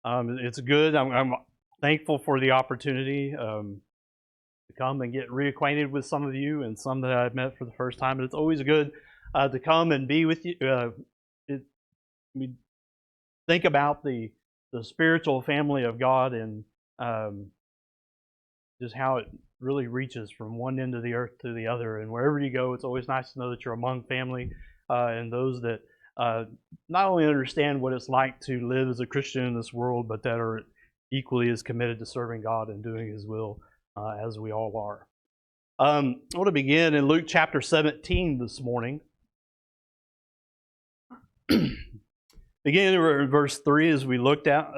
It's good. I'm thankful for the opportunity to come and get reacquainted with some of you and some that I've met for the first time. And it's always good to come and be with you. We think about the spiritual family of God and um, just how it really reaches from one end of the earth to the other. And wherever you go, it's always nice to know that you're among family and those that uh, not only understand what it's like to live as a Christian in this world, but that are equally as committed to serving God and doing His will as we all are. I want to begin in Luke chapter 17 this morning. Beginning in verse 3, as we looked at,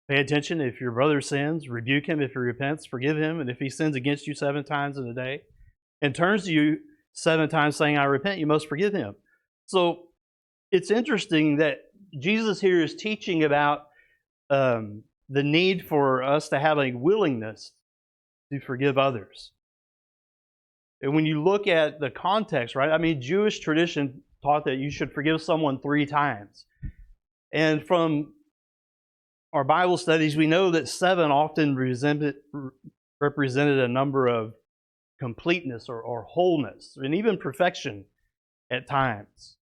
pay attention. If your brother sins, rebuke him. If he repents, forgive him. And if he sins against you 7 times in a day and turns to you 7 times saying, I repent, you must forgive him. So it's interesting that Jesus here is teaching about the need for us to have a willingness to forgive others. And when you look at the context, right? I mean, Jewish tradition taught that you should forgive someone 3 times. And from our Bible studies, we know that 7 often represented a number of completeness or wholeness, and even perfection at times.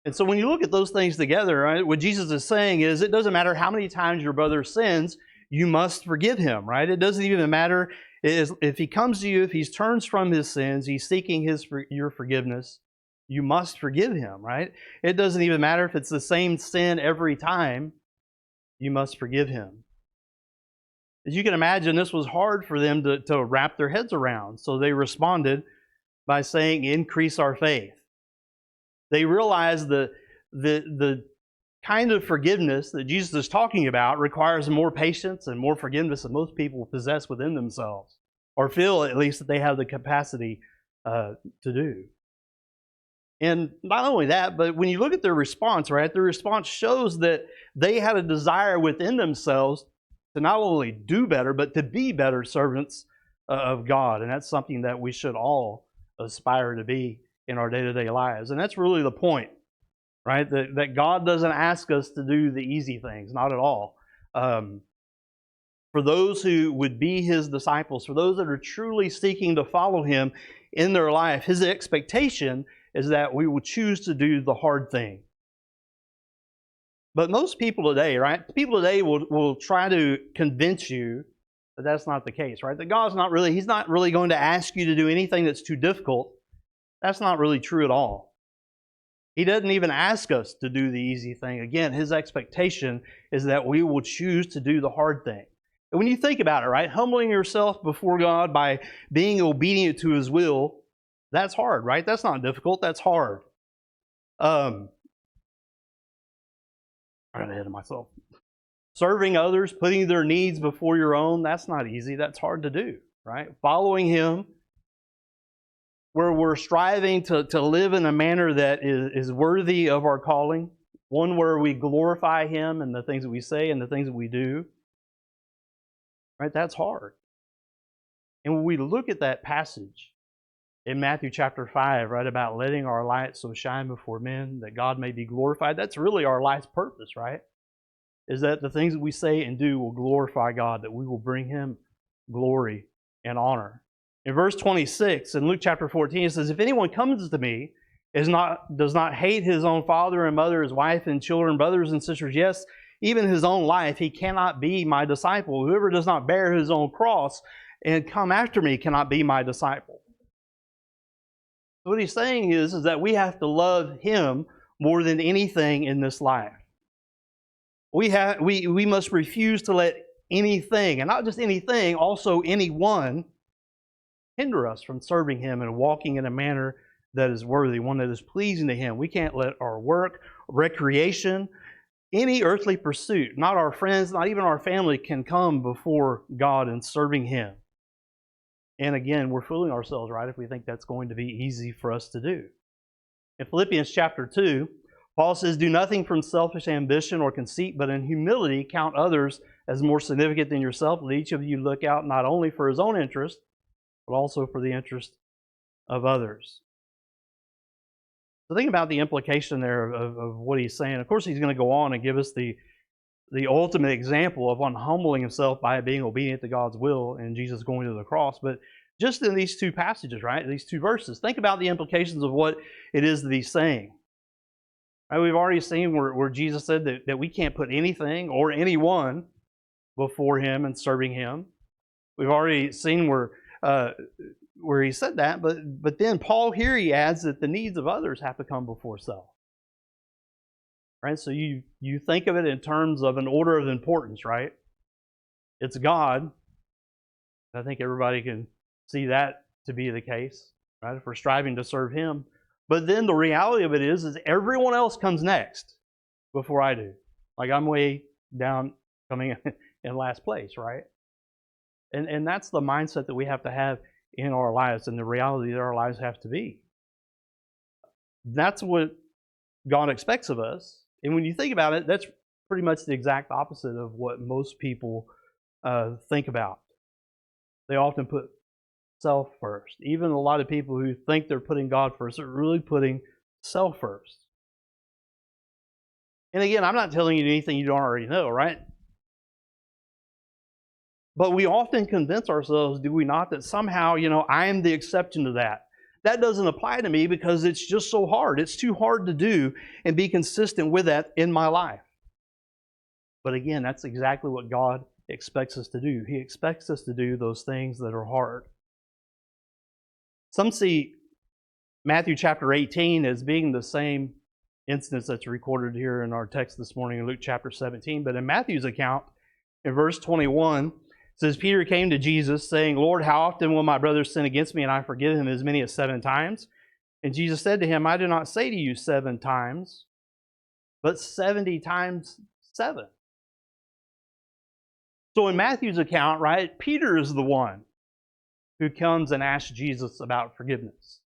And so when you look at those things together, right, what Jesus is saying is it doesn't matter how many times your brother sins, you must forgive him, right? It doesn't even matter if he comes to you, if he turns from his sins, he's seeking your forgiveness, you must forgive him, right? It doesn't even matter if it's the same sin every time, you must forgive him. As you can imagine, this was hard for them to wrap their heads around. So they responded by saying, increase our faith. They realized the kind of forgiveness that Jesus is talking about requires more patience and more forgiveness than most people possess within themselves, or feel at least that they have the capacity to do. And not only that, but when you look at their response, right, their response shows that they had a desire within themselves to not only do better, but to be better servants of God. And that's something that we should all aspire to be in our day-to-day lives. And that's really the point, right? That God doesn't ask us to do the easy things, not at all. For those who would be His disciples, for those that are truly seeking to follow Him in their life, His expectation is that we will choose to do the hard thing. But most people today, right? People today will try to convince you that that's not the case, right? That God's not really, He's not really going to ask you to do anything that's too difficult. That's not really true at all. He doesn't even ask us to do the easy thing. Again, His expectation is that we will choose to do the hard thing. And when you think about it, right? Humbling yourself before God by being obedient to His will, that's hard, right? That's not difficult. That's hard. I got ahead of myself. Serving others, putting their needs before your own, that's not easy. That's hard to do, right? Following Him, where we're striving to live in a manner that is worthy of our calling, one where we glorify Him in the things that we say and the things that we do, right? That's hard. And when we look at that passage in Matthew chapter 5, right, about letting our light so shine before men that God may be glorified, that's really our life's purpose, right? Is that the things that we say and do will glorify God, that we will bring Him glory and honor. In verse 26, in Luke chapter 14, it says, if anyone comes to me, does not hate his own father and mother, his wife and children, brothers and sisters, yes, even his own life, he cannot be my disciple. Whoever does not bear his own cross and come after me cannot be my disciple. What he's saying is that we have to love Him more than anything in this life. We must refuse to let anything, and not just anything, also anyone, hinder us from serving Him and walking in a manner that is worthy, one that is pleasing to Him. We can't let our work, recreation, any earthly pursuit, not our friends, not even our family, can come before God in serving Him. And again, we're fooling ourselves, right, if we think that's going to be easy for us to do. In Philippians chapter 2, Paul says, do nothing from selfish ambition or conceit, but in humility count others as more significant than yourself. Let each of you look out not only for his own interest, but also for the interest of others. So think about the implication there of what he's saying. Of course, he's going to go on and give us the the ultimate example of one humbling himself by being obedient to God's will and Jesus going to the cross. But just in these two passages, right, these two verses, think about the implications of what it is that he's saying. Right, we've already seen where Jesus said that we can't put anything or anyone before him and serving him. We've already seen where he said that, but then Paul here, he adds that the needs of others have to come before self. Right? So you think of it in terms of an order of importance, right? It's God. I think everybody can see that to be the case, right? If we're striving to serve him. But then the reality of it is everyone else comes next before I do. Like I'm way down coming in last place, right? And that's the mindset that we have to have in our lives and the reality that our lives have to be. That's what God expects of us. And when you think about it, that's pretty much the exact opposite of what most people think about. They often put self first. Even a lot of people who think they're putting God first are really putting self first. And again, I'm not telling you anything you don't already know, right? But we often convince ourselves, do we not, that somehow, I am the exception to that. That doesn't apply to me because it's just so hard. It's too hard to do and be consistent with that in my life. But again, that's exactly what God expects us to do. He expects us to do those things that are hard. Some see Matthew chapter 18 as being the same instance that's recorded here in our text this morning in Luke chapter 17. But in Matthew's account, in verse 21, it says, Peter came to Jesus saying, Lord, how often will my brother sin against me and I forgive him as many as 7 times? And Jesus said to him, I do not say to you 7 times, but 70 times 7. So in Matthew's account, right, Peter is the one who comes and asks Jesus about forgiveness.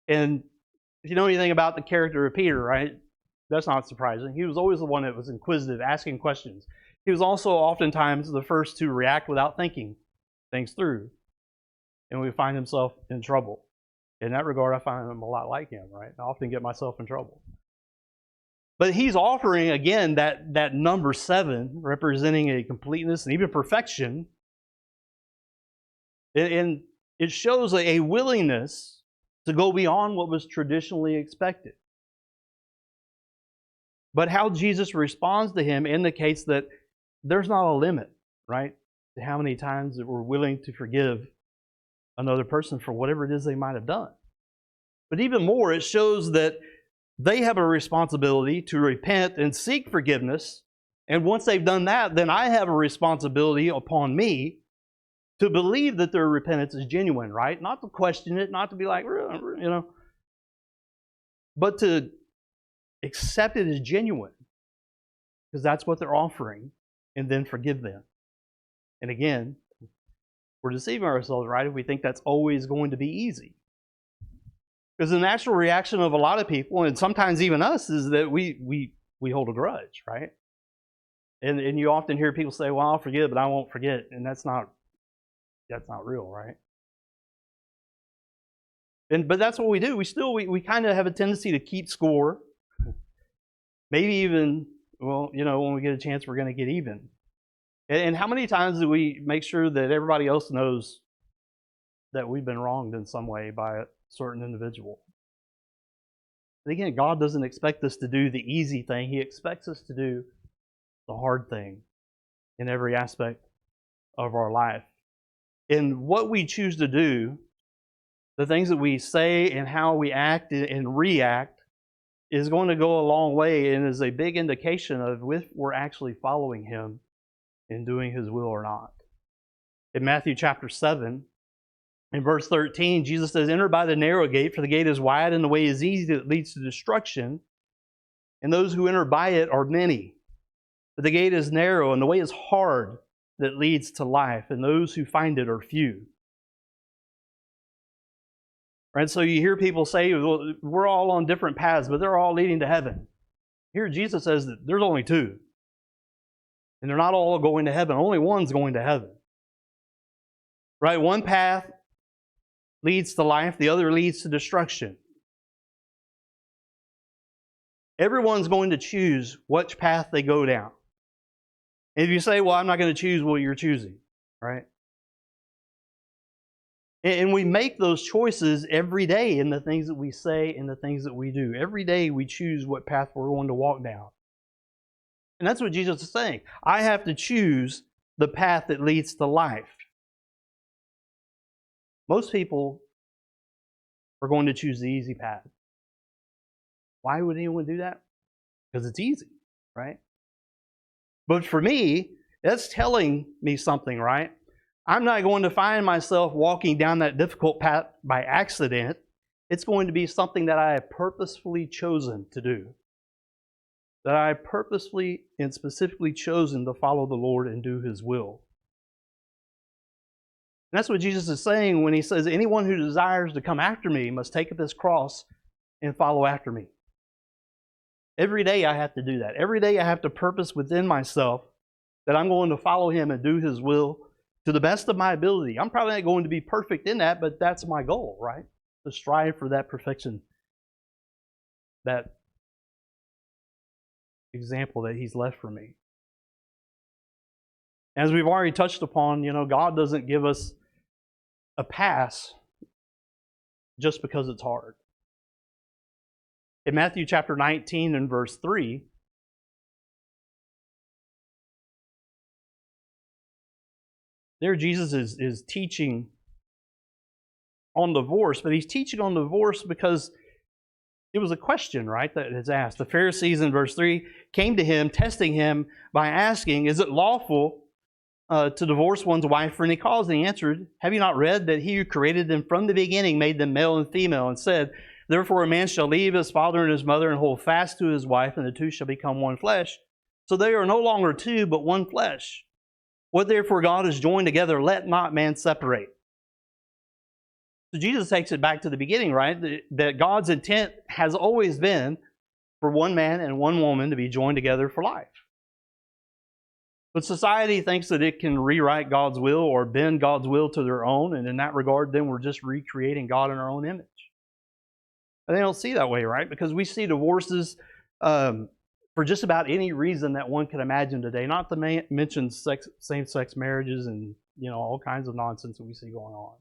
And if you know anything about the character of Peter, right, that's not surprising. He was always the one that was inquisitive, asking questions. He was also oftentimes the first to react without thinking things through. And we find himself in trouble. In that regard, I find him a lot like him, right? I often get myself in trouble. But he's offering, again, that number 7, representing a completeness and even perfection. And it shows a willingness to go beyond what was traditionally expected. But how Jesus responds to him indicates that there's not a limit, right, to how many times that we're willing to forgive another person for whatever it is they might have done. But even more, it shows that they have a responsibility to repent and seek forgiveness. And once they've done that, then I have a responsibility upon me to believe that their repentance is genuine, right? Not to question it, not to be like, but to accept it as genuine, because that's what they're offering, and then forgive them. And again, we're deceiving ourselves, right, if we think that's always going to be easy. Because the natural reaction of a lot of people, and sometimes even us, is that we hold a grudge, right? And you often hear people say, well, I'll forgive, but I won't forget. And that's not real, right? But that's what we do. We kind of have a tendency to keep score. Maybe even, when we get a chance, we're going to get even. And how many times do we make sure that everybody else knows that we've been wronged in some way by a certain individual? And again, God doesn't expect us to do the easy thing. He expects us to do the hard thing in every aspect of our life. And what we choose to do, the things that we say and how we act and react, is going to go a long way and is a big indication of if we're actually following Him and doing His will or not. In Matthew chapter 7, in verse 13, Jesus says, enter by the narrow gate, for the gate is wide and the way is easy that leads to destruction, and those who enter by it are many. But the gate is narrow and the way is hard that leads to life, and those who find it are few. Right? So you hear people say, well, we're all on different paths, but they're all leading to heaven. Here Jesus says that there's only 2. And they're not all going to heaven. Only one's going to heaven. Right? One path leads to life, the other leads to destruction. Everyone's going to choose which path they go down. And if you say, well, I'm not going to choose, well, you're choosing, right? And we make those choices every day in the things that we say and the things that we do. Every day we choose what path we're going to walk down. And that's what Jesus is saying. I have to choose the path that leads to life. Most people are going to choose the easy path. Why would anyone do that? Because it's easy, right? But for me, that's telling me something, right? I'm not going to find myself walking down that difficult path by accident. It's going to be something that I have purposefully chosen to do. That I have purposefully and specifically chosen to follow the Lord and do His will. And that's what Jesus is saying when He says, anyone who desires to come after me must take up his cross and follow after me. Every day I have to do that. Every day I have to purpose within myself that I'm going to follow Him and do His will to the best of my ability. I'm probably not going to be perfect in that, but that's my goal, right? To strive for that perfection, that example that He's left for me. As we've already touched upon, God doesn't give us a pass just because it's hard. In Matthew chapter 19 and verse 3, there Jesus is teaching on divorce, but He's teaching on divorce because it was a question, right, that is asked. The Pharisees in verse 3 came to Him, testing Him by asking, is it lawful to divorce one's wife for any cause? And He answered, have you not read that He who created them from the beginning made them male and female, and said, therefore a man shall leave his father and his mother and hold fast to his wife, and the two shall become one flesh. So they are no longer two, but one flesh. What therefore God has joined together, let not man separate. So Jesus takes it back to the beginning, right? That God's intent has always been for one man and one woman to be joined together for life. But society thinks that it can rewrite God's will or bend God's will to their own, and in that regard, then we're just recreating God in our own image. And they don't see that way, right? Because we see divorces for just about any reason that one can imagine today. Not to mention same-sex marriages and all kinds of nonsense that we see going on.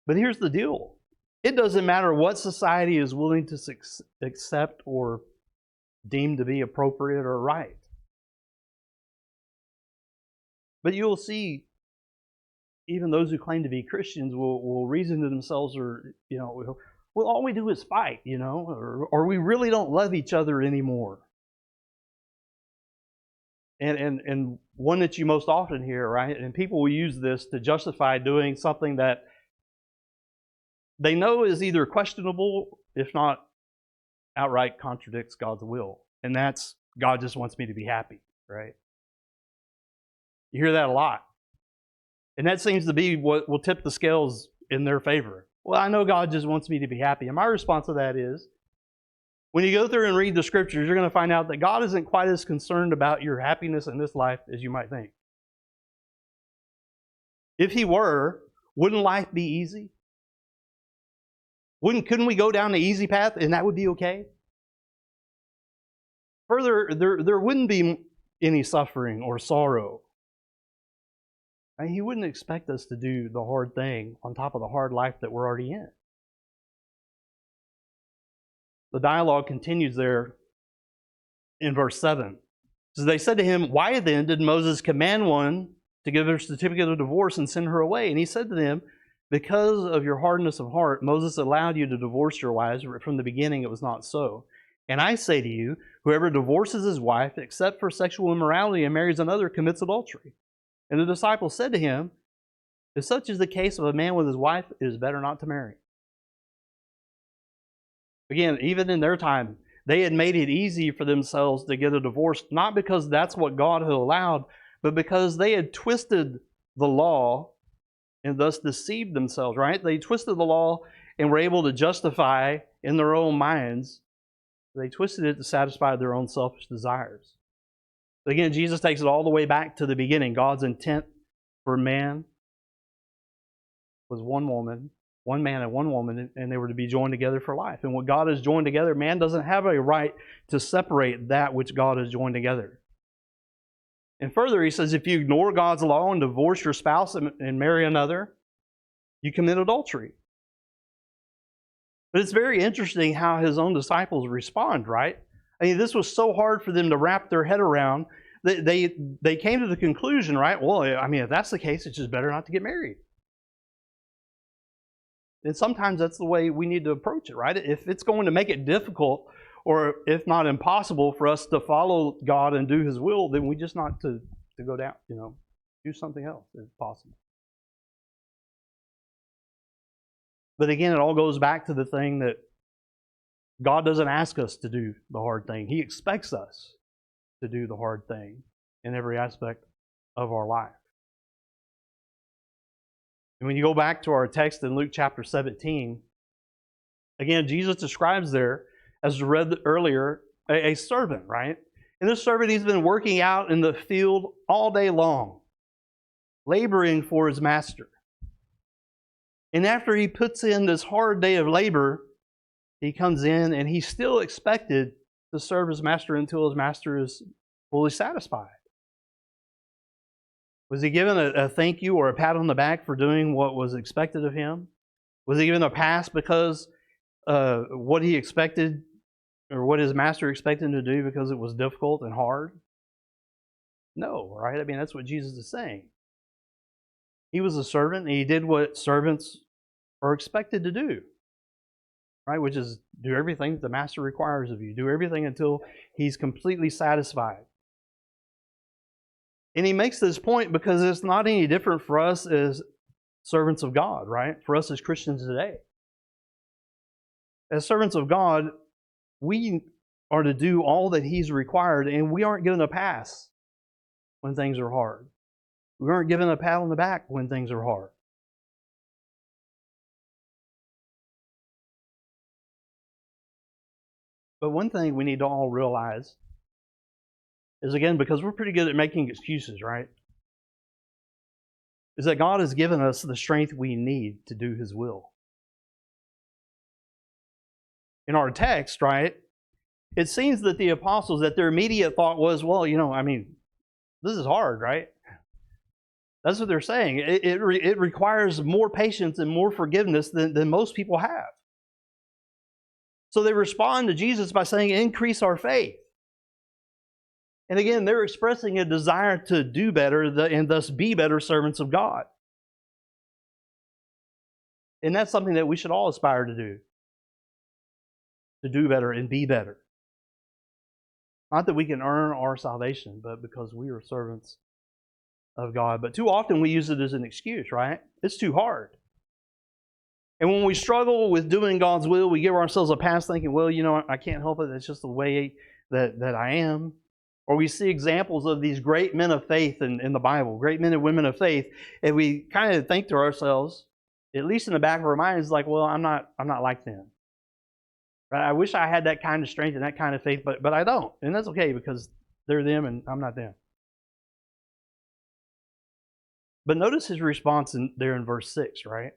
But here's the deal. It doesn't matter what society is willing to accept or deem to be appropriate or right. But you'll see even those who claim to be Christians will reason to themselves, or, well, all we do is fight, or we really don't love each other anymore. And one that you most often hear, right? And people will use this to justify doing something that they know is either questionable, if not outright contradicts God's will. And that's, God just wants me to be happy, right? You hear that a lot. And that seems to be what will tip the scales in their favor. Well, I know God just wants me to be happy. And my response to that is, when you go through and read the scriptures, you're going to find out that God isn't quite as concerned about your happiness in this life as you might think. If He were, wouldn't life be easy? Couldn't we go down the easy path and that would be okay? Further, there wouldn't be any suffering or sorrow. And He wouldn't expect us to do the hard thing on top of the hard life that we're already in. The dialogue continues there in verse 7. So they said to Him, why then did Moses command one to give her a certificate of divorce and send her away? And He said to them, because of your hardness of heart, Moses allowed you to divorce your wives, but from the beginning it was not so. And I say to you, whoever divorces his wife, except for sexual immorality, and marries another, commits adultery. And the disciples said to Him, if such is the case of a man with his wife, it is better not to marry. Again, even in their time, they had made it easy for themselves to get a divorce, not because that's what God had allowed, but because they had twisted the law and thus deceived themselves, right? They twisted the law and were able to justify in their own minds. They twisted it to satisfy their own selfish desires. But again, Jesus takes it all the way back to the beginning. God's intent for man was one woman one man and one woman, and they were to be joined together for life. And what God has joined together, man doesn't have a right to separate that which God has joined together. And further, he says, if you ignore God's law and divorce your spouse and marry another, you commit adultery. But it's very interesting how his own disciples respond, right? I mean, this was so hard for them to wrap their head around. They came to the conclusion, right? Well, I mean, if that's the case, it's just better not to get married. And sometimes that's the way we need to approach it, right? If it's going to make it difficult, or if not impossible, for us to follow God and do His will, then we just not to go down, do something else if possible. But again, it all goes back to the thing that God doesn't ask us to do the hard thing. He expects us to do the hard thing in every aspect of our life. And when you go back to our text in Luke chapter 17, again, Jesus describes there, as read earlier, a servant, right? And this servant, he's been working out in the field all day long, laboring for his master. And after he puts in this hard day of labor, he comes in and he's still expected to serve his master until his master is fully satisfied. Was he given a thank you or a pat on the back for doing what was expected of him? Was he given a pass because what he expected or what his master expected him to do because it was difficult and hard? No, right? I mean, that's what Jesus is saying. He was a servant and he did what servants are expected to do, right? Which is do everything that the master requires of you. Do everything until he's completely satisfied. And he makes this point because it's not any different for us as servants of God, right? For us as Christians today. As servants of God, we are to do all that He's required, and we aren't given a pass when things are hard. We aren't given a pat on the back when things are hard. But one thing we need to all realize is, again, because we're pretty good at making excuses, right? Is that God has given us the strength we need to do His will. In our text, right, it seems that the apostles, that their immediate thought was, well, this is hard, right? That's what they're saying. It requires more patience and more forgiveness than most people have. So they respond to Jesus by saying, increase our faith. And again, they're expressing a desire to do better and thus be better servants of God. And that's something that we should all aspire to do better and be better. Not that we can earn our salvation, but because we are servants of God. But too often we use it as an excuse, right? It's too hard. And when we struggle with doing God's will, we give ourselves a pass thinking, well, I can't help it. That's just the way that I am. Or we see examples of these great men of faith in the Bible, great men and women of faith, and we kind of think to ourselves, at least in the back of our minds, like, well, I'm not like them. Right? I wish I had that kind of strength and that kind of faith, but I don't. And that's okay because they're them and I'm not them. But notice his response there in verse 6, right?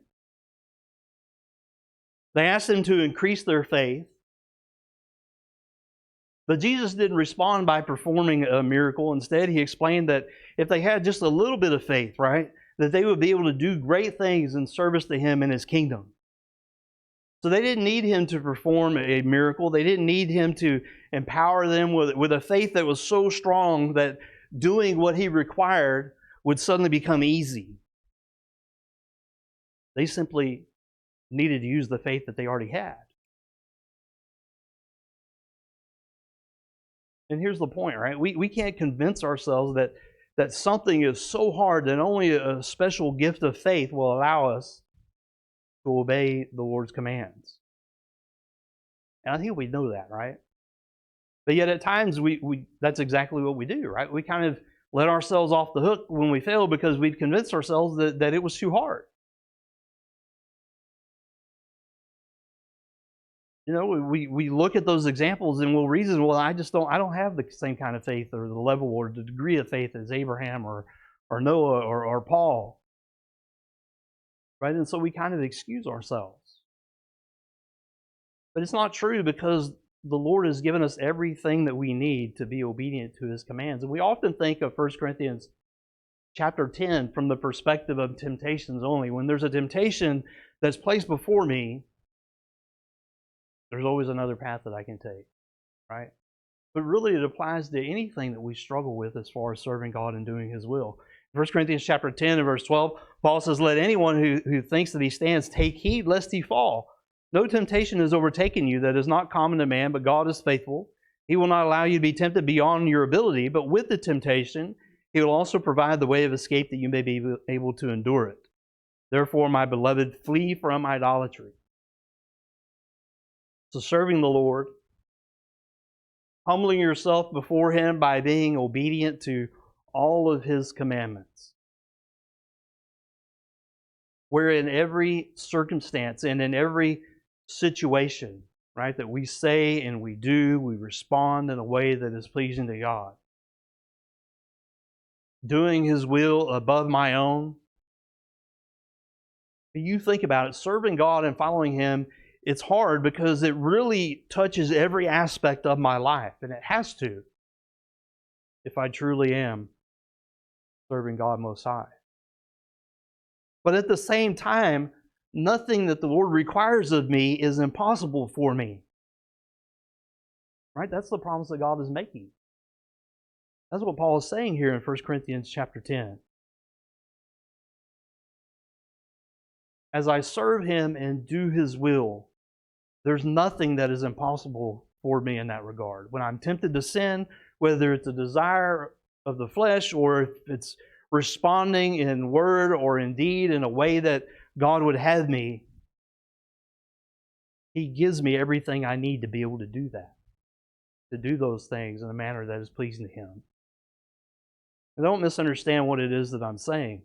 They asked him to increase their faith. But Jesus didn't respond by performing a miracle. Instead, He explained that if they had just a little bit of faith, right, that they would be able to do great things in service to Him and His kingdom. So they didn't need Him to perform a miracle. They didn't need Him to empower them with a faith that was so strong that doing what He required would suddenly become easy. They simply needed to use the faith that they already had. And here's the point, right? We can't convince ourselves that something is so hard that only a special gift of faith will allow us to obey the Lord's commands. And I think we know that, right? But yet at times we that's exactly what we do, right? We kind of let ourselves off the hook when we fail because we've convinced ourselves that it was too hard. We look at those examples and we'll reason, well, I don't have the same kind of faith or the level or the degree of faith as Abraham or Noah or Paul. right? And so we kind of excuse ourselves. But it's not true, because the Lord has given us everything that we need to be obedient to His commands. And we often think of 1 Corinthians chapter 10 from the perspective of temptations only. When there's a temptation that's placed before me, there's always another path that I can take, right? But really it applies to anything that we struggle with as far as serving God and doing His will. 1 Corinthians chapter 10 and verse 12, Paul says, "Let anyone who thinks that he stands take heed lest he fall. No temptation has overtaken you that is not common to man, but God is faithful. He will not allow you to be tempted beyond your ability, but with the temptation, He will also provide the way of escape that you may be able to endure it. Therefore, my beloved, flee from idolatry." So serving the Lord, humbling yourself before Him by being obedient to all of His commandments, where in every circumstance and in every situation, right, that we say and we do, we respond in a way that is pleasing to God. Doing His will above my own. You think about it, serving God and following Him, it's hard because it really touches every aspect of my life, and it has to, if I truly am serving God Most High. But at the same time, nothing that the Lord requires of me is impossible for me. Right? That's the promise that God is making. That's what Paul is saying here in 1 Corinthians chapter 10. As I serve Him and do His will, there's nothing that is impossible for me in that regard. When I'm tempted to sin, whether it's a desire of the flesh or if it's responding in word or in deed in a way that God would have me, He gives me everything I need to be able to do that, to do those things in a manner that is pleasing to Him. And don't misunderstand what it is that I'm saying.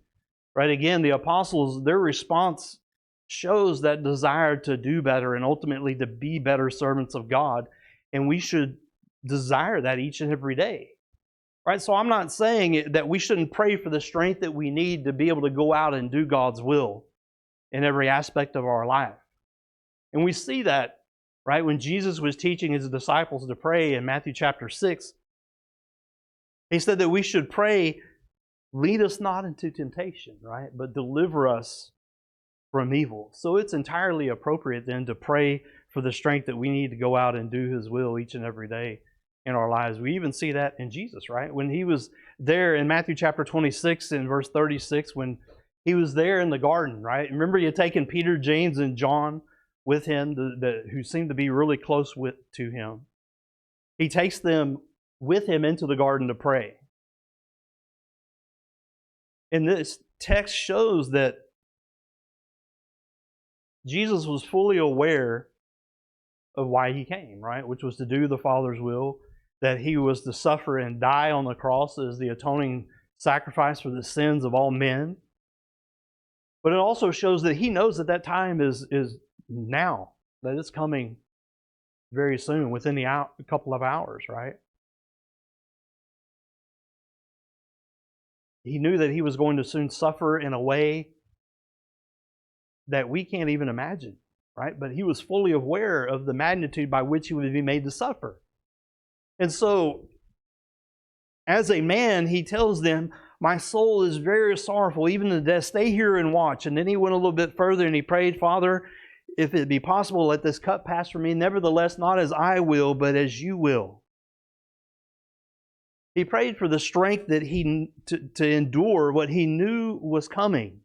Right? Again, the apostles, their response shows that desire to do better and ultimately to be better servants of God. And we should desire that each and every day. Right? So I'm not saying that we shouldn't pray for the strength that we need to be able to go out and do God's will in every aspect of our life. And we see that, right, when Jesus was teaching His disciples to pray in Matthew chapter 6, He said that we should pray, "Lead us not into temptation," right, but deliver us from evil. So it's entirely appropriate then to pray for the strength that we need to go out and do His will each and every day in our lives. We even see that in Jesus, right? When He was there in Matthew chapter 26 and verse 36, when He was there in the garden, right? Remember, He had taken Peter, James, and John with Him, who seemed to be really close to Him. He takes them with Him into the garden to pray. And this text shows that Jesus was fully aware of why He came, right? Which was to do the Father's will, that He was to suffer and die on the cross as the atoning sacrifice for the sins of all men. But it also shows that He knows that that time is now, that it's coming very soon, within a couple of hours, right? He knew that He was going to soon suffer in a way that we can't even imagine, right? But He was fully aware of the magnitude by which He would be made to suffer. And so, as a man, He tells them, "My soul is very sorrowful, even to death. Stay here and watch." And then He went a little bit further and He prayed, "Father, if it be possible, let this cup pass from me. Nevertheless, not as I will, but as You will." He prayed for the strength that to endure what He knew was coming.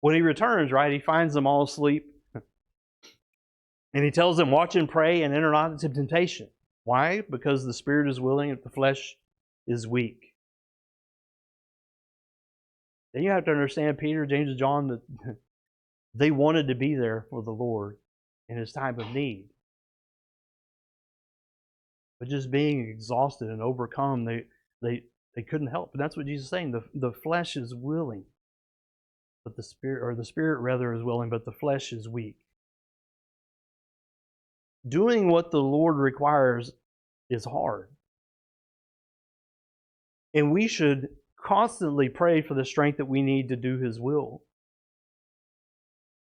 When He returns, right, He finds them all asleep. And He tells them, "Watch and pray and enter not into temptation." Why? Because the spirit is willing, but the flesh is weak. Then you have to understand Peter, James, and John, that they wanted to be there for the Lord in His time of need. But just being exhausted and overcome, they couldn't help. And that's what Jesus is saying. The flesh is willing, but the spirit rather is willing, but the flesh is weak. Doing what the Lord requires is hard. And we should constantly pray for the strength that we need to do His will.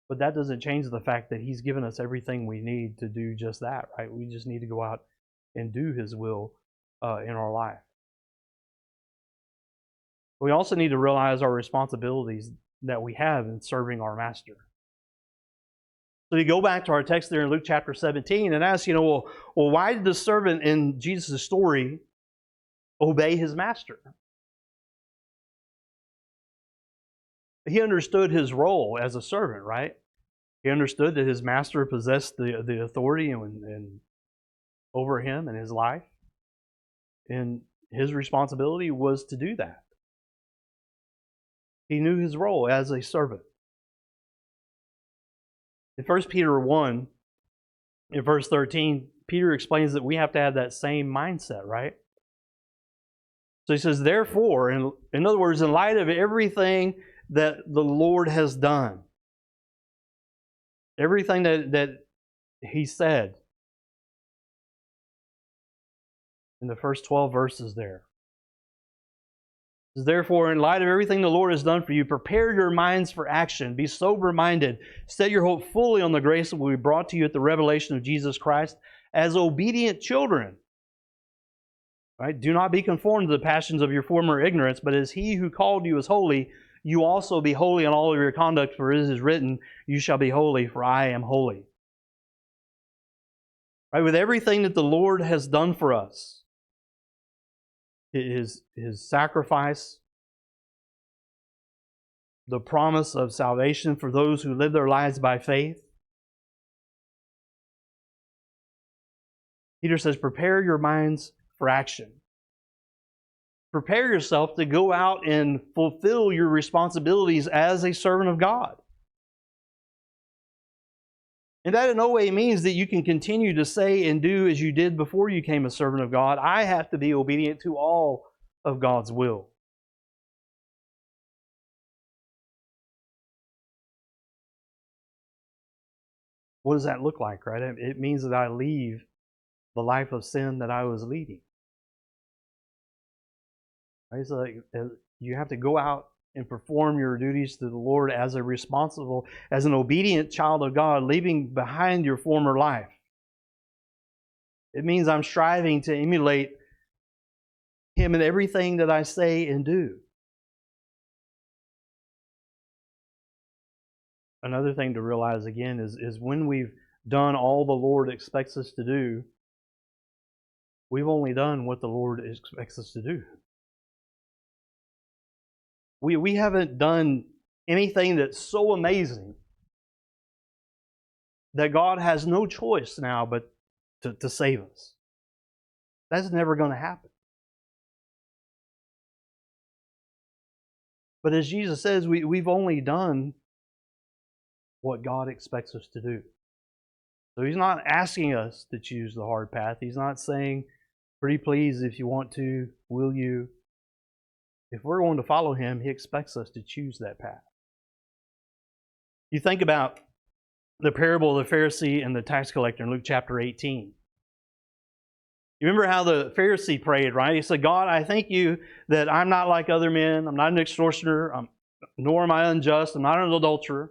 But that doesn't change the fact that He's given us everything we need to do just that, right? We just need to go out and do His will in our life. We also need to realize our responsibilities that we have in serving our Master. So you go back to our text there in Luke chapter 17 and ask, well, why did the servant in Jesus' story obey his master? He understood his role as a servant, right? He understood that his master possessed the authority and over him and his life. And his responsibility was to do that. He knew his role as a servant. In 1 Peter 1, in verse 13, Peter explains that we have to have that same mindset, right? So he says, therefore, in other words, in light of everything that the Lord has done, everything that He said in the first 12 verses there. Therefore, in light of everything the Lord has done for you, prepare your minds for action. Be sober-minded. Set your hope fully on the grace that will be brought to you at the revelation of Jesus Christ as obedient children. Right? Do not be conformed to the passions of your former ignorance, but as He who called you is holy, you also be holy in all of your conduct, for it is written, you shall be holy, for I am holy. Right? With everything that the Lord has done for us, His sacrifice, the promise of salvation for those who live their lives by faith. Peter says, prepare your minds for action. Prepare yourself to go out and fulfill your responsibilities as a servant of God. And that in no way means that you can continue to say and do as you did before you became a servant of God. I have to be obedient to all of God's will. What does that look like, right? It means that I leave the life of sin that I was leading. Right? So you have to go out and perform your duties to the Lord as an obedient child of God, leaving behind your former life. It means I'm striving to emulate Him in everything that I say and do. Another thing to realize again is when we've done all the Lord expects us to do, we've only done what the Lord expects us to do. We haven't done anything that's so amazing that God has no choice now but to save us. That's never going to happen. But as Jesus says, we've only done what God expects us to do. So He's not asking us to choose the hard path. He's not saying, pretty please, if you want to, will you? If we're going to follow Him, He expects us to choose that path. You think about the parable of the Pharisee and the tax collector in Luke chapter 18. You remember how the Pharisee prayed, right? He said, God, I thank you that I'm not like other men. I'm not an extortioner, nor am I unjust. I'm not an adulterer.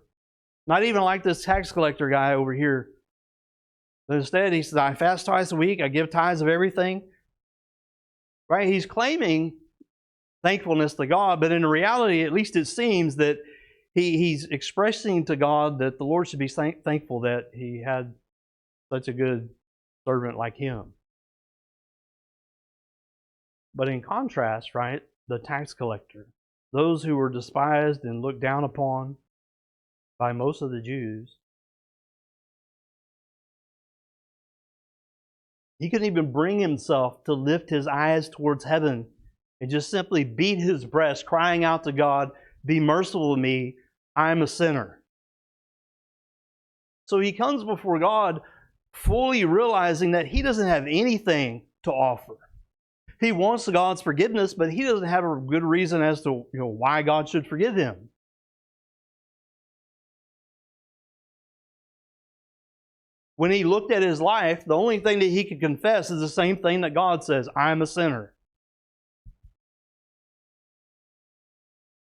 Not even like this tax collector guy over here. But instead, he said, I fast twice a week. I give tithes of everything. Right? He's claiming thankfulness to God, but in reality, at least it seems that he's expressing to God that the Lord should be thankful that he had such a good servant like him. But in contrast, right, the tax collector, those who were despised and looked down upon by most of the Jews, he couldn't even bring himself to lift his eyes towards heaven and just simply beat his breast, crying out to God, be merciful to me, I'm a sinner. So he comes before God fully realizing that he doesn't have anything to offer. He wants God's forgiveness, but he doesn't have a good reason as to why God should forgive him. When he looked at his life, the only thing that he could confess is the same thing that God says, I'm a sinner.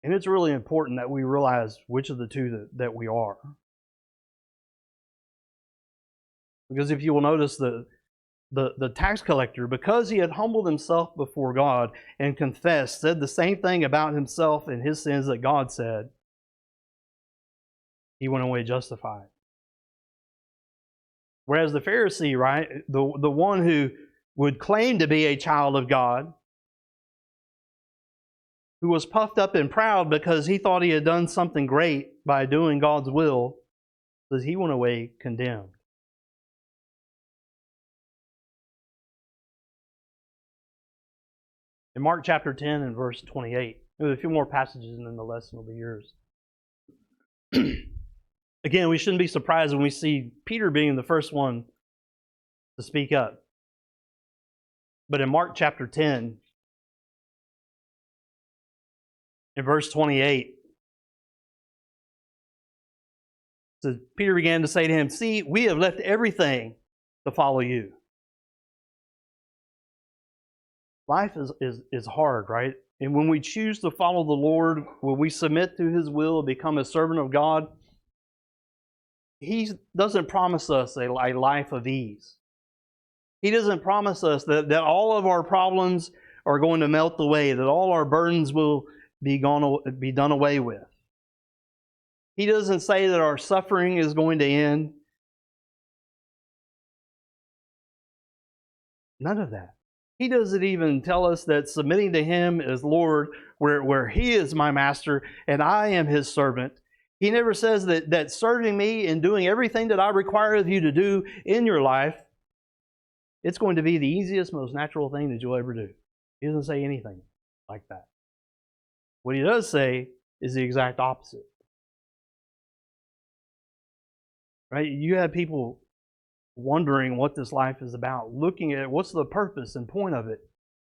And it's really important that we realize which of the two that we are. Because if you will notice, the tax collector, because he had humbled himself before God and confessed, said the same thing about himself and his sins that God said, he went away justified. Whereas the Pharisee, right, the one who would claim to be a child of God, who was puffed up and proud because he thought he had done something great by doing God's will, says he went away condemned. In Mark chapter 10 and verse 28, there's a few more passages and then the lesson will be yours. Again, we shouldn't be surprised when we see Peter being the first one to speak up. But in Mark chapter 10, in verse 28, it says, Peter began to say to him, "See, we have left everything to follow you." Life is hard, right? And when we choose to follow the Lord, when we submit to His will, become a servant of God, He doesn't promise us a life of ease. He doesn't promise us that all of our problems are going to melt away, that all our burdens will be done away with. He doesn't say that our suffering is going to end. None of that. He doesn't even tell us that submitting to Him as Lord, where He is my master and I am His servant. He never says that serving me and doing everything that I require of you to do in your life, it's going to be the easiest, most natural thing that you'll ever do. He doesn't say anything like that. What He does say is the exact opposite. Right? You have people wondering what this life is about, looking at what's the purpose and point of it.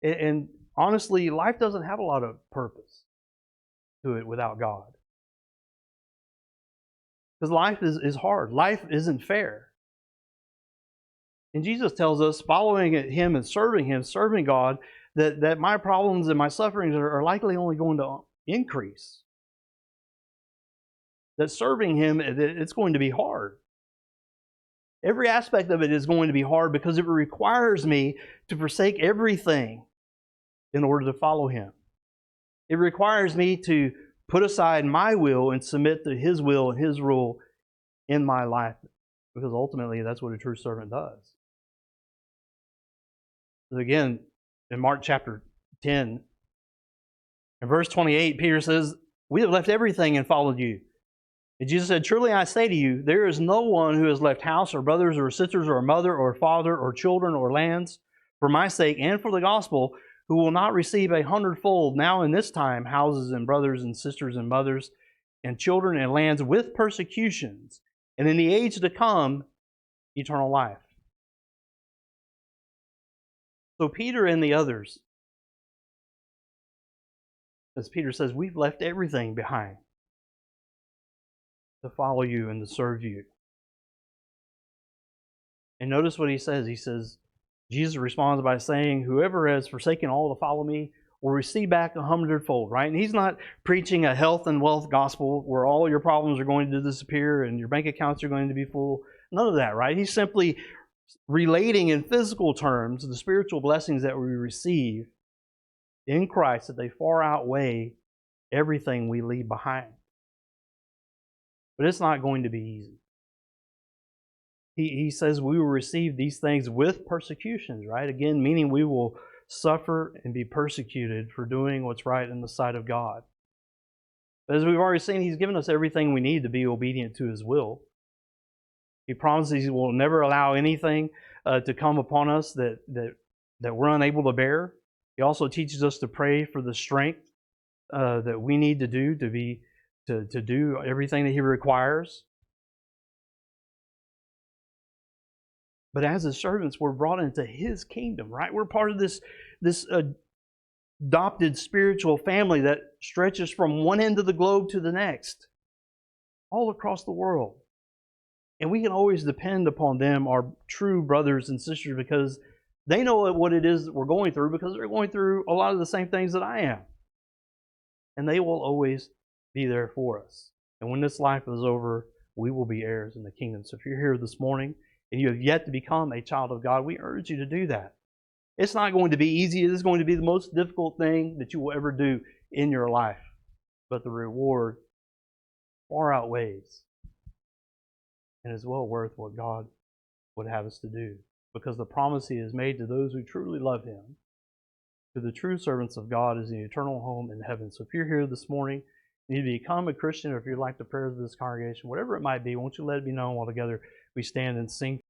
And honestly, life doesn't have a lot of purpose to it without God. Because life is hard. Life isn't fair. And Jesus tells us, following Him and serving God, that my problems and my sufferings are likely only going to increase. That serving Him, it's going to be hard. Every aspect of it is going to be hard because it requires me to forsake everything in order to follow Him. It requires me to put aside my will and submit to His will and His rule in my life, because ultimately that's what a true servant does. So again, in Mark chapter 10, in verse 28, Peter says, "We have left everything and followed you." And Jesus said, "Truly I say to you, there is no one who has left house or brothers or sisters or mother or father or children or lands for my sake and for the gospel, who will not receive 100-fold now in this time houses and brothers and sisters and mothers and children and lands with persecutions, and in the age to come, eternal life." So Peter and the others, as Peter says, we've left everything behind to follow you and to serve you. And notice what he says. He says, Jesus responds by saying, "Whoever has forsaken all to follow me will receive back 100-fold," right? And he's not preaching a health and wealth gospel where all your problems are going to disappear and your bank accounts are going to be full. None of that, right? He's simply relating in physical terms the spiritual blessings that we receive in Christ, that they far outweigh everything we leave behind. But it's not going to be easy. He says we will receive these things with persecutions, right? Again, meaning we will suffer and be persecuted for doing what's right in the sight of God. But as we've already seen, He's given us everything we need to be obedient to His will. He promises He will never allow anything to come upon us that we're unable to bear. He also teaches us to pray for the strength that we need to do to do everything that He requires. But as His servants, we're brought into His kingdom, right? We're part of this adopted spiritual family that stretches from one end of the globe to the next, all across the world. And we can always depend upon them, our true brothers and sisters, because they know what it is that we're going through, because they're going through a lot of the same things that I am. and they will always be there for us. And when this life is over, we will be heirs in the kingdom. So if you're here this morning and you have yet to become a child of God, we urge you to do that. It's not going to be easy. It is going to be the most difficult thing that you will ever do in your life. But the reward far outweighs and is well worth what God would have us to do. Because the promise He has made to those who truly love Him, to the true servants of God, is an eternal home in heaven. So if you're here this morning, you need to become a Christian, or if you'd like the prayers of this congregation, whatever it might be, won't you let it be known while together we stand and sing